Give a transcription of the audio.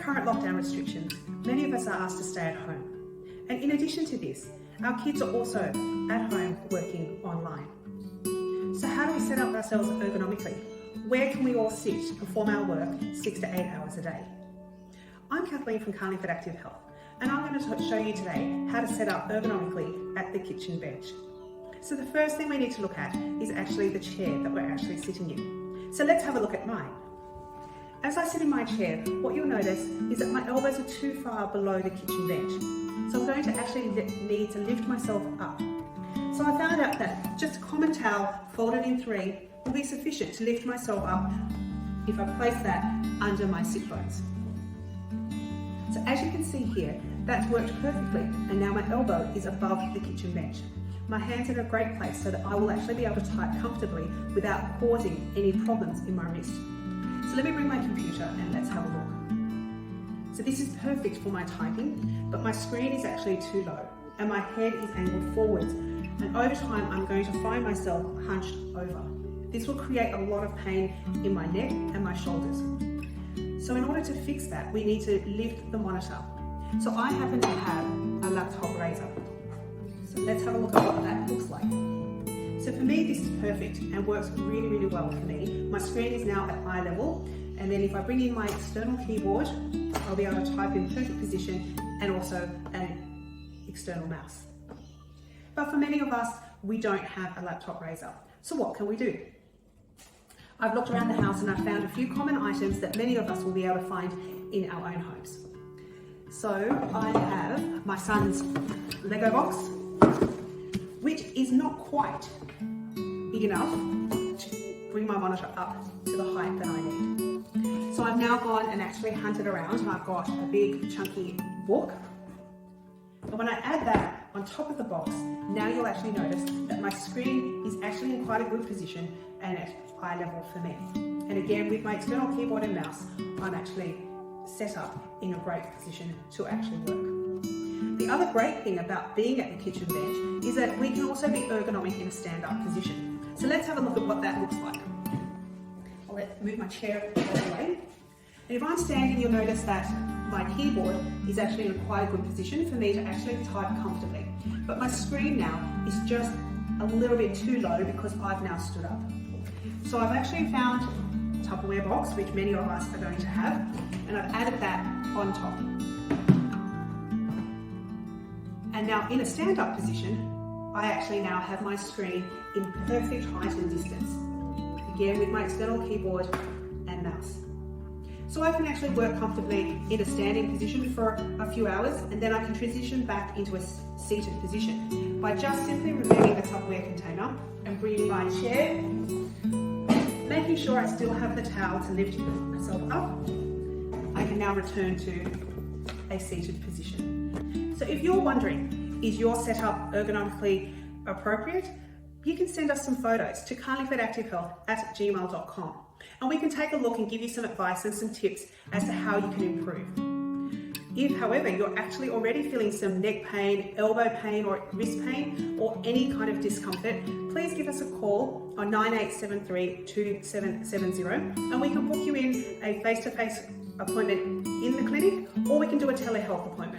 current lockdown restrictions, many of us are asked to stay at home. And in addition to this, our kids are also at home working online. So how do we set up ourselves ergonomically? Where can we all sit to perform our work 6 to 8 hours a day? I'm Kathleen from Carlingford Active Health, and I'm going to show you today how to set up ergonomically at the kitchen bench. So the first thing we need to look at is actually the chair that we're actually sitting in. So let's have a look at mine. As I sit in my chair, what you'll notice is that my elbows are too far below the kitchen bench. So I'm going to actually need to lift myself up. So I found out that just a common towel folded in 3 will be sufficient to lift myself up if I place that under my sit bones. So as you can see here, that's worked perfectly, and now my elbow is above the kitchen bench. My hand's in a great place so that I will actually be able to type comfortably without causing any problems in my wrist. So let me bring my computer and let's have a look. So this is perfect for my typing, but my screen is actually too low and my head is angled forwards, and over time I'm going to find myself hunched over. This will create a lot of pain in my neck and my shoulders. So in order to fix that, we need to lift the monitor. So I happen to have a laptop razor. So let's have a look at what that looks like. So for me, this is perfect and works really, really well for me. My screen is now at eye level, and then if I bring in my external keyboard, I'll be able to type in perfect position and also an external mouse. But for many of us, we don't have a laptop razor. So what can we do? I've looked around the house and I've found a few common items that many of us will be able to find in our own homes. So I have my son's Lego box, which is not quite big enough to bring my monitor up to the height that I need. So I've now gone and actually hunted around, and I've got a big chunky book. And when I add that on top of the box, now you'll actually notice that my screen is actually in quite a good position and at eye level for me. And again, with my external keyboard and mouse, I'm actually set up in a great position to actually work. The other great thing about being at the kitchen bench is that we can also be ergonomic in a stand-up position. So let's have a look at what that looks like. I'll move my chair out of the way. And if I'm standing, you'll notice that my keyboard is actually in quite a good position for me to actually type comfortably. But my screen now is just a little bit too low because I've now stood up. So I've actually found a Tupperware box, which many of us are going to have, and I've added that on top. And now in a stand-up position, I actually now have my screen in perfect height and distance. Again, with my external keyboard and mouse. So I can actually work comfortably in a standing position for a few hours, and then I can transition back into a seated position by just simply removing the Tupperware container and bringing my chair, making sure I still have the towel to lift myself up. I can now return to a seated position. So if you're wondering, is your setup ergonomically appropriate? You can send us some photos to carlingfordactivehealth@gmail.com, and we can take a look and give you some advice and some tips as to how you can improve. If, however, you're actually already feeling some neck pain, elbow pain, or wrist pain, or any kind of discomfort, please give us a call on 9873-2770, and we can book you in a face-to-face appointment in the clinic, or we can do a telehealth appointment.